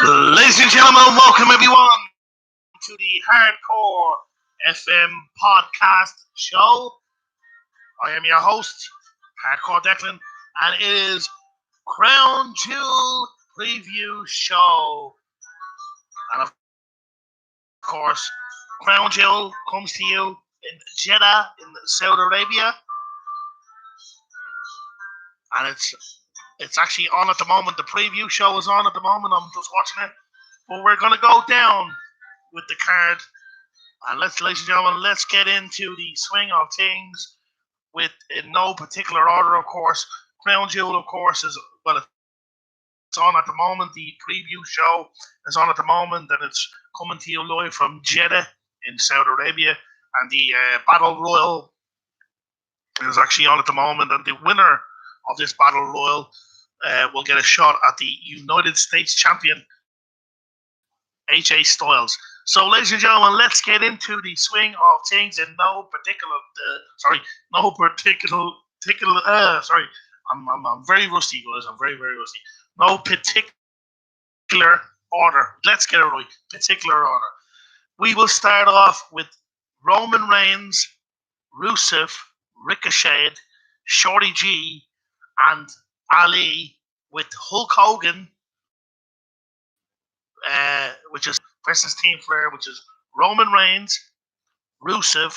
Ladies and gentlemen, welcome everyone to the Hardcore FM podcast show. I am your host, Hardcore Declan, and it is Crown Jewel Preview Show. And of course, Crown Jewel comes to you in Jeddah in Saudi Arabia. And it's actually on at the moment. The preview show is on at the moment. I'm just watching it. But we're going to go down with the card. And ladies and gentlemen, let's get into the swing of things with in no particular order, of course. Crown Jewel, of course, it's on at the moment. The preview show is on at the moment, and it's coming to you live from Jeddah in Saudi Arabia. And the Battle Royal is actually on at the moment, and the winner of this Battle Royal will get a shot at the United States champion, AJ Styles. So, ladies and gentlemen, let's get into the swing of things in no particular. I'm very rusty, guys. I'm very, very rusty. No particular order. Let's get it right. Particular order. We will start off with Roman Reigns, Rusev, Ricochet, Shorty G, and Ali with Hulk Hogan, which is versus Team Flair, which is Roman Reigns, Rusev,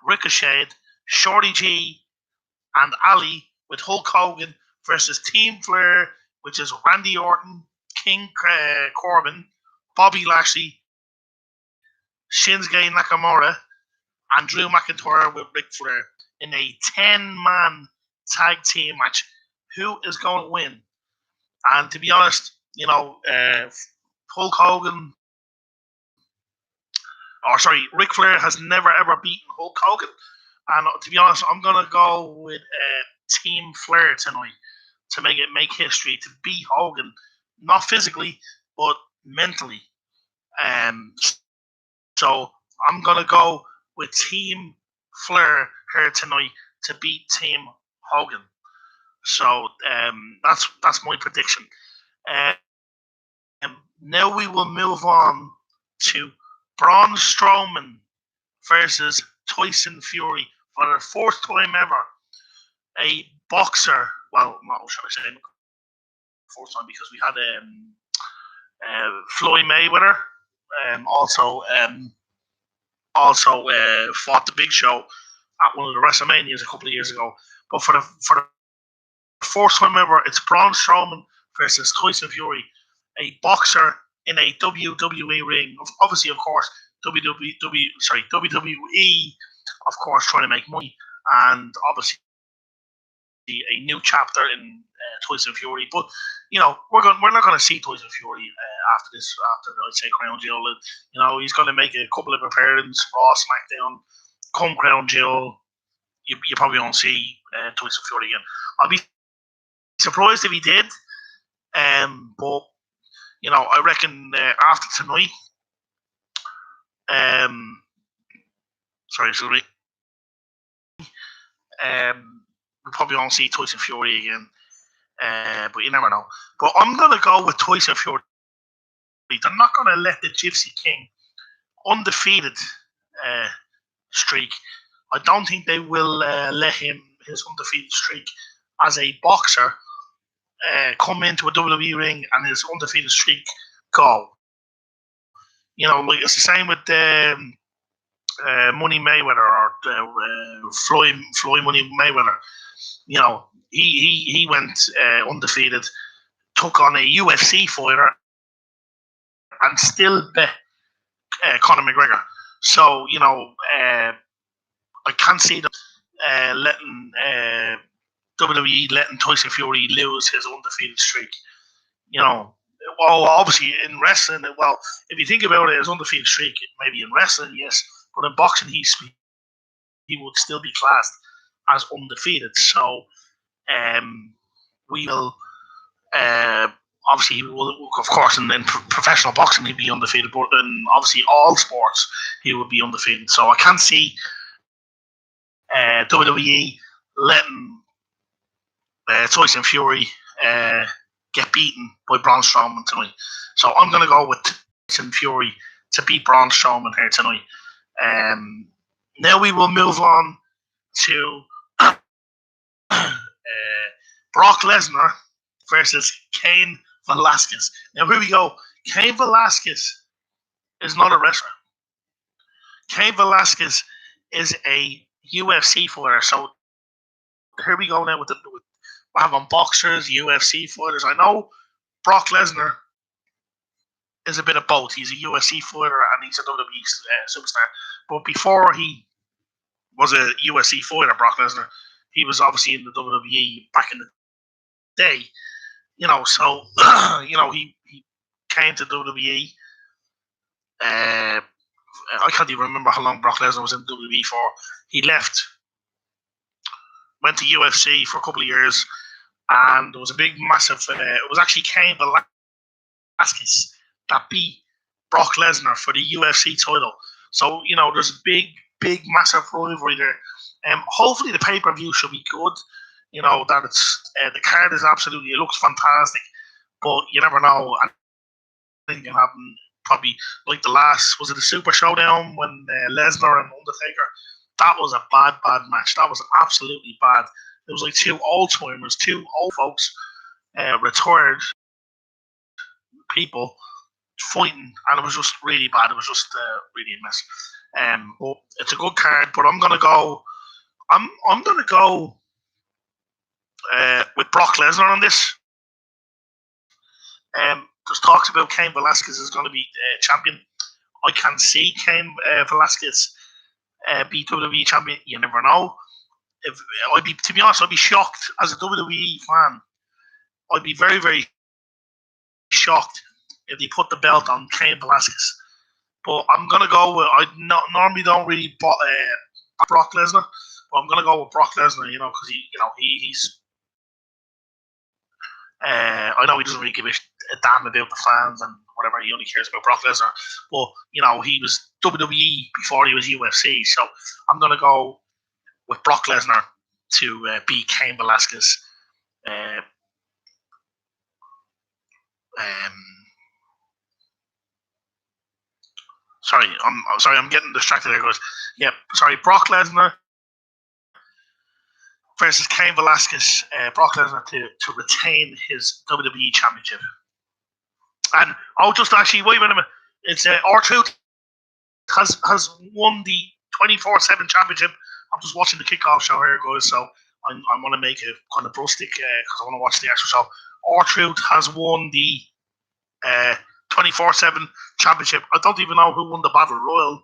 Ricochet, Shorty G, and Ali with Hulk Hogan versus Team Flair, which is Randy Orton, King Corbin, Bobby Lashley, Shinsuke Nakamura, and Drew McIntyre with Ric Flair in a 10-man tag team match. Who is going to win? And to be honest, Hulk Hogan, Ric Flair has never ever beaten Hulk Hogan. And to be honest, I'm going to go with Team Flair tonight to make history, to beat Hogan, not physically, but mentally. So I'm going to go with Team Flair here tonight to beat Team Hogan. So that's my prediction. Now we will move on to Braun Strowman versus Tyson Fury for the fourth time ever. A boxer, well, not should I say fourth time, because we had Floyd Mayweather, also fought the Big Show at one of the WrestleManias a couple of years ago. But for the fourth time ever, it's Braun Strowman versus Tyson Fury, a boxer in a WWE ring. Obviously, of course, WWE, of course, trying to make money, and obviously a new chapter in Tyson Fury. But we're not going to see Tyson Fury after I'd say Crown Jewel. He's going to make a couple of appearances, Raw, SmackDown, come Crown Jewel. You probably won't see Tyson Fury again. I'll be surprised if he did. But I reckon after tonight, we probably won't see Tyson Fury again. But you never know. But I'm gonna go with Tyson Fury. They're not gonna let the Gypsy King undefeated streak. I don't think they will let his undefeated streak as a boxer come into a WWE ring and his undefeated streak go. Like it's the same with Money Mayweather or Floyd Money Mayweather. He went undefeated, took on a UFC fighter, and still bet Conor McGregor. So I can't see them letting WWE letting Tyson Fury lose his undefeated streak. Well, obviously in wrestling, well, if you think about it, his undefeated streak, maybe in wrestling, yes, but in boxing, he would still be classed as undefeated. So, we will obviously, he will, of course, in professional boxing, he'd be undefeated, but in obviously all sports, he would be undefeated. So I can't see WWE letting Tyson Fury get beaten by Braun Strowman tonight. So I'm going to go with Tyson Fury to beat Braun Strowman here tonight. Now we will move on to Brock Lesnar versus Cain Velasquez. Now here we go. Cain Velasquez is not a wrestler. Cain Velasquez is a UFC fighter. So here we go now with having boxers, UFC fighters. I know Brock Lesnar is a bit of both. He's a UFC fighter and he's a WWE superstar. But before he was a UFC fighter, Brock Lesnar, he was obviously in the WWE back in the day. So he came to WWE. I can't even remember how long Brock Lesnar was in WWE for. He left, went to UFC for a couple of years, and there was a big, massive. It was actually Cain Velasquez that beat Brock Lesnar for the UFC title. So there's a big, massive rivalry there. Hopefully the pay-per-view should be good. That it's the card is absolutely, it looks fantastic, but you never know. I think it can happen. Probably like the last, was it the Super Showdown when Lesnar and Undertaker? That was a bad match. That was absolutely bad. It was like two old-timers, two old folks, retired people fighting, and it was just really bad. It was just really a mess. But it's a good card, but I'm gonna go with Brock Lesnar on this. There's talks about Cain Velasquez is going to be champion. I can see Cain Velasquez be WWE champion. You never know. To be honest, I'd be shocked as a WWE fan. I'd be very, very shocked if they put the belt on Cain Velasquez. But I'm gonna go with. Normally don't really Brock Lesnar, but I'm gonna go with Brock Lesnar. Because he's. I know he doesn't really give a damn about the fans and whatever. He only cares about Brock Lesnar. But he was WWE before he was UFC. So I'm gonna go with Brock Lesnar to beat Cain Velasquez. Sorry, I'm getting distracted there, guys. Yeah, sorry, Brock Lesnar versus Cain Velasquez. Brock Lesnar to retain his WWE Championship. And just actually wait a minute. It's R-Truth has won the 24/7 Championship. I'm just watching the kickoff show here, guys. So I'm going to make it kind of rustic because I want to watch the actual show. R-Truth has won the 24/7 Championship. I don't even know who won the Battle Royal.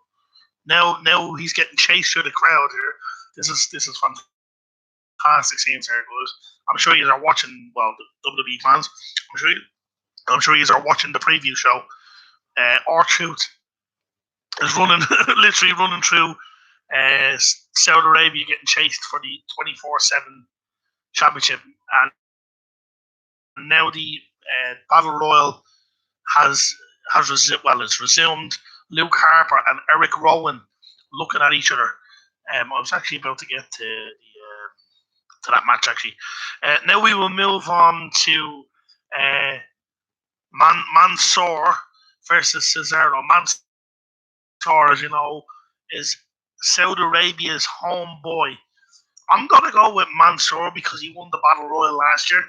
Now he's getting chased through the crowd here. This is fantastic scenes here, guys. I'm sure you are watching. Well, the WWE fans. I'm sure you are watching the preview show. R-Truth is literally running through Saudi Arabia, getting chased for the 24/7 Championship, and now the Battle Royal has resumed. Luke Harper and Eric Rowan looking at each other. I was actually about to get to that match actually. Now we will move on to Mansoor versus Cesaro. Mansoor, as you know, is Saudi Arabia's homeboy. I'm gonna go with Mansoor because he won the Battle Royal last year.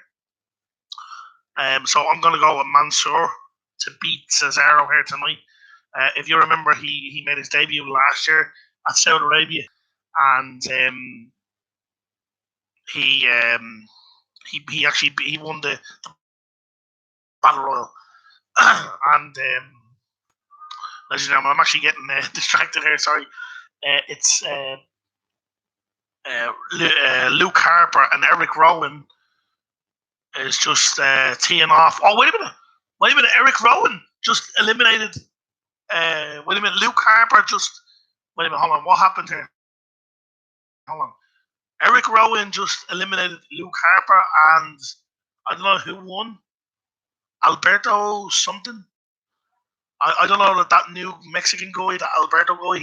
So I'm gonna go with Mansoor to beat Cesaro here tonight. If you remember, he made his debut last year at Saudi Arabia, and he won the Battle Royal. And ladies and gentlemen, I'm actually getting distracted here. Sorry, it's Luke Harper and Eric Rowan is just teeing off. Oh, wait a minute, Eric Rowan just eliminated. Wait a minute, Luke Harper just. Wait a minute, hold on. What happened here? Hold on. Eric Rowan just eliminated Luke Harper, and I don't know who won. Alberto something. I don't know that new Mexican guy, that Alberto guy.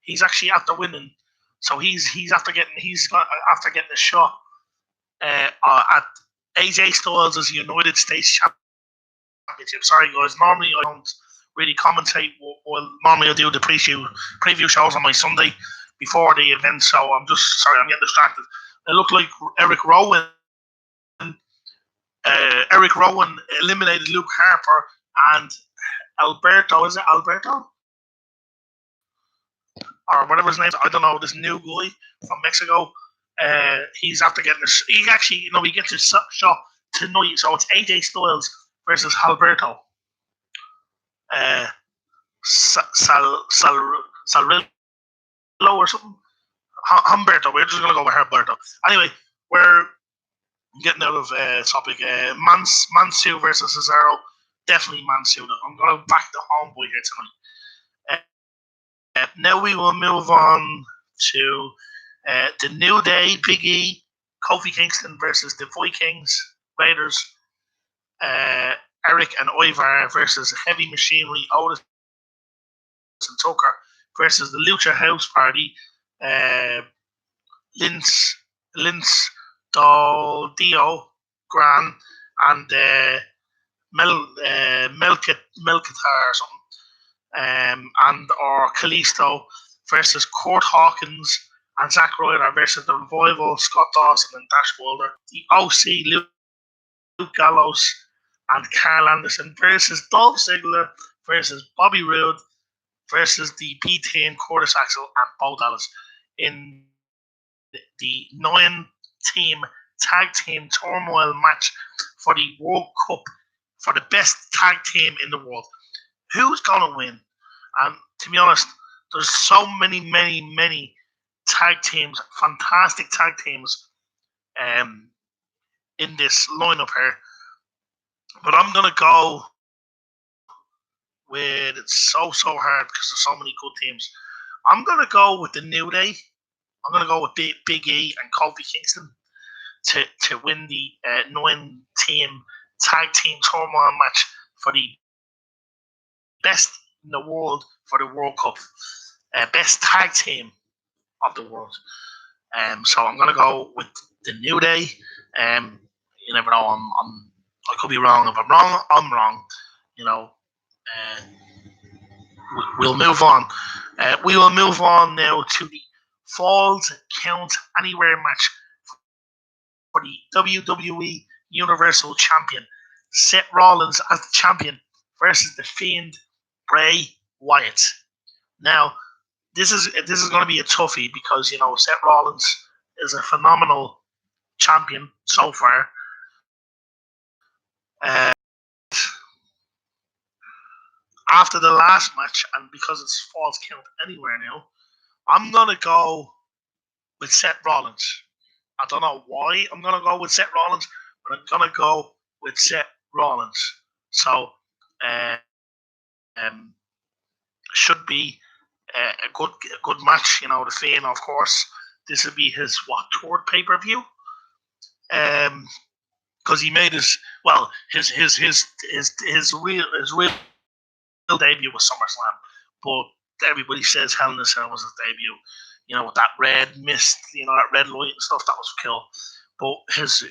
He's actually after winning, so he's after getting a shot at AJ Styles is United States Championship. Sorry, guys. Normally I don't really commentate. Well, normally I do the preview shows on my Sunday before the event. So I'm just sorry, I'm getting distracted. It looked like Eric Rowan eliminated Luke Harper and Alberto. Is it Alberto? Or whatever his name is? I don't know. This new guy from Mexico. He's after getting this. He actually, he gets his shot tonight. So it's AJ Styles versus Alberto. Salrillo or something. Humberto. We're just gonna go with Humberto. Anyway, we're getting out of topic. Mansu versus Cesaro. Definitely Mansu. I'm gonna back the homeboy here tonight. Now we will move on to the New Day, Big E, Kofi Kingston versus the Vikings, Raiders, Eric and Ivar versus Heavy Machinery, Otis and Tucker versus the Lucha House Party, Lince Dio, Gran, and Melchitar or something, and or Kalisto versus Kurt Hawkins and Zack Ryder versus the Revival, Scott Dawson and Dash Wilder, the OC, Luke Gallows and Carl Anderson versus Dolph Ziggler versus Bobby Roode versus the B-Team, Curtis Axel and Bo Dallas in the 9-team tag team turmoil match for the World Cup for the best tag team in the world. Who's going to win? And to be honest, there's so many tag teams, fantastic tag teams in this lineup here. But I'm going to go with, it's so hard because there's so many good teams. I'm going to go with the New Day. I'm going to go with Big E and Kofi Kingston to win the 9-team tag team turmoil match for the best in the world for the World Cup. Best tag team of the world. So I'm going to go with the New Day. You never know. I could be wrong. If I'm wrong, I'm wrong. We'll move on. We will move on now to the Falls Count Anywhere match for the WWE Universal Champion, Seth Rollins as the champion versus the Fiend Bray Wyatt. Now, this is going to be a toughie because Seth Rollins is a phenomenal champion so far. After the last match, and because it's Falls Count Anywhere now, I'm gonna go with Seth Rollins. I don't know why I'm gonna go with Seth Rollins, but I'm gonna go with Seth Rollins. So, should be a good match. The Fiend, of course, this will be his third pay-per-view. Because he made his real debut was SummerSlam, but everybody says Hell in a Cell was his debut. With that red mist, that red light and stuff, that was cool. But it's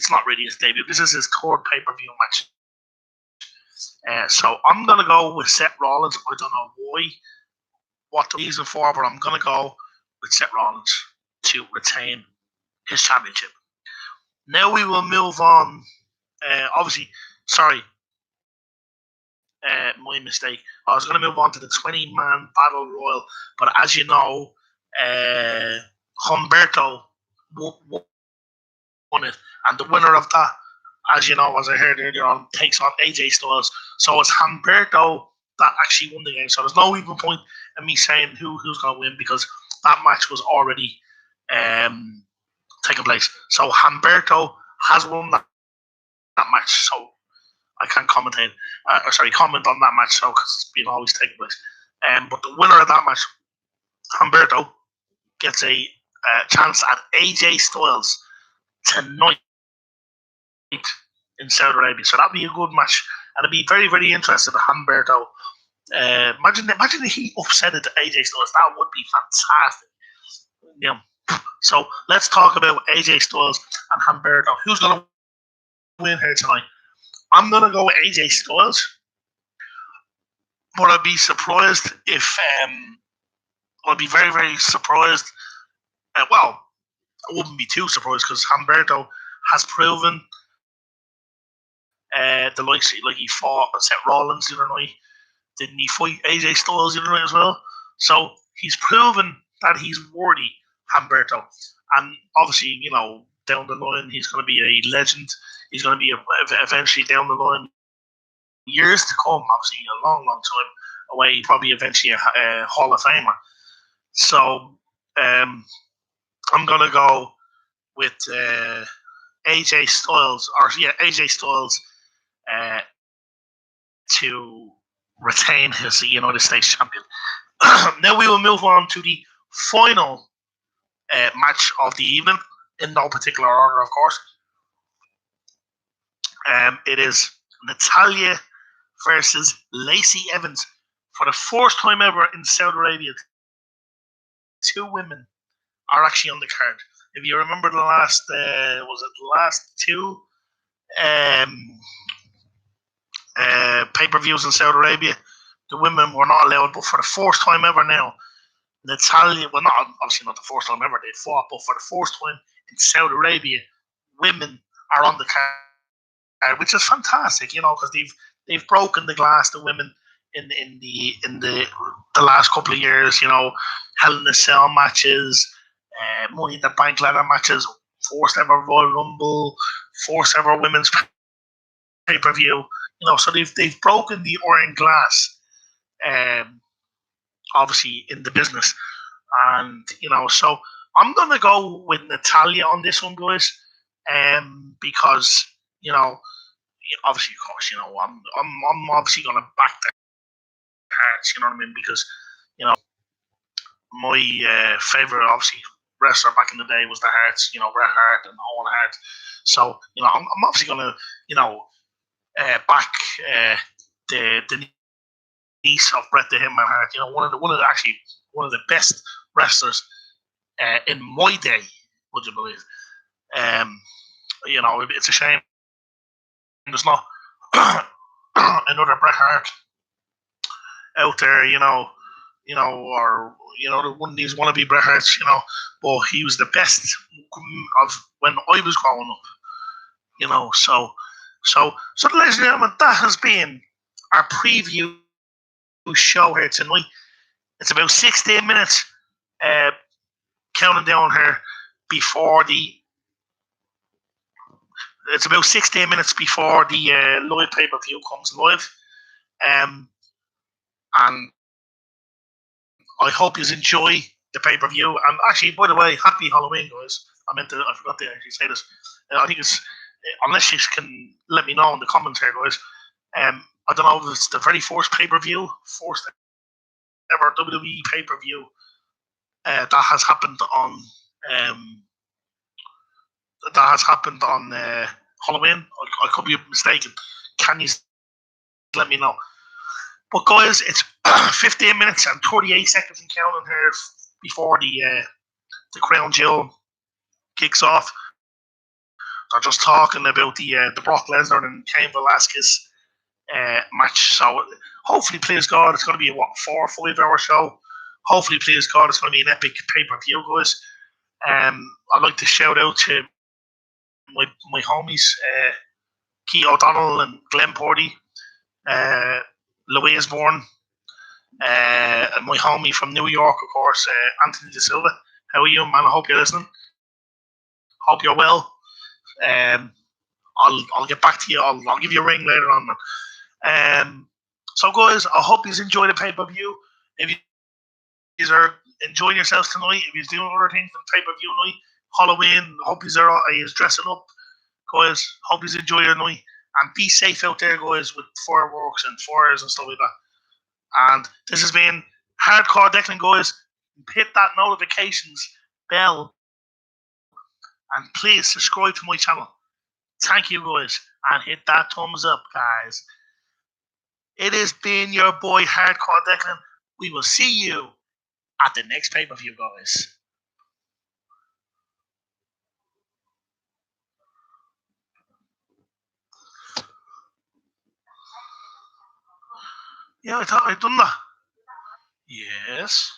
not really his debut. This is his third pay-per-view match. So I'm gonna go with Seth Rollins. I don't know what the reason for, but I'm gonna go with Seth Rollins to retain his championship. Now we will move on. Obviously, sorry. My mistake. I was going to move on to the 20-man battle royal, but as you know, Humberto won it, and the winner of that, as you know, as I heard earlier on, takes on AJ Styles. So it's Humberto that actually won the game. So there's no even point in me saying who's going to win because that match was already taking place. So Humberto has won that match. So I can't comment on that match, so because it's been always taking place. But the winner of that match, Humberto, gets a chance at AJ Styles tonight in Saudi Arabia. So that'll be a good match, and I'd be very, very interested in Humberto. Imagine if he upset it to AJ Styles. That would be fantastic. So let's talk about AJ Styles and Humberto. Who's going to win here tonight. I'm gonna go with AJ Styles, but I'd be surprised if I'd be very very surprised. Well, I wouldn't be too surprised because Humberto has proven the likes like he fought Seth Rollins the other night. Didn't he fight AJ Styles the other night as well? So he's proven that he's worthy, Humberto. And obviously, down the line, he's going to be a legend. He's going to be eventually down the line, years to come, obviously, a long, long time away, probably eventually a Hall of Famer. So I'm going to go with AJ Styles, AJ Styles uh, to retain his United States champion. Now we will move on to the final match of the evening, in no particular order, of course. It is Natalya versus Lacey Evans. For the first time ever in Saudi Arabia, two women are actually on the card. If you remember the last, two um, pay-per-views in Saudi Arabia, the women were not allowed, but for the first time ever now, Natalya, well, not obviously not the first time ever they fought, but for the first time in Saudi Arabia, women are on the card, which is fantastic, because they've broken the glass. The women in the last couple of years, Hell in a Cell matches, Money in the Bank ladder matches, first ever Royal Rumble, first ever women's pay per view. So they've broken the iron glass. Obviously in the business, and so I'm gonna go with Natalya on this one, guys, because obviously, of course, I'm obviously gonna back the Hearts, you know what I mean, because my favorite obviously wrestler back in the day was the Hearts, Bret Hart and Owen Hart, so I'm obviously gonna back the niece of Bret the Hitman Hart, one of the best wrestlers in my day. Would you believe? Um, it's a shame there's not another Bret Hart out there, or one of these wannabe Bret Harts, but he was the best of when I was growing up, so ladies and gentlemen, that has been our preview show here tonight. It's about 16 minutes counting down here before the. It's about 16 minutes before the live pay per view comes live, and I hope you enjoy the pay per view. And actually, by the way, happy Halloween, guys! I forgot to actually say this. I think it's unless you can let me know in the comments here, guys. I don't know if it's the very first pay per view, first ever WWE pay per view that has happened on Halloween. I could be mistaken. Can you let me know? But guys, it's 15 minutes and 38 seconds and counting here before the crown jewel kicks off. They're just talking about the Brock Lesnar and Cain Velasquez match. So hopefully, please God, it's going to be a 4 or 5 hour show. Hopefully, please God, it's going to be an epic pay per view, guys. I'd like to shout out to my homies, Keith O'Donnell and Glenn Porty, Louise Bourne, and my homie from New York, of course, Anthony De Silva. How are you, man? I hope you're listening. Hope you're well. I'll get back to you. I'll give you a ring later on, man. So, guys, I hope you enjoy the pay per view. If you are enjoying yourselves tonight, if you're doing other things than pay per view night, Halloween, hope you're dressing up, guys. Hope you enjoy your night and be safe out there, guys, with fireworks and fires and stuff like that. And this has been Hardcore Declan, guys. Hit that notifications bell and please subscribe to my channel. Thank you, guys, and hit that thumbs up, guys. It has been your boy Hardcore Declan. We will see you at the next pay-per-view, guys. Yeah, I thought I'd done that. Yes.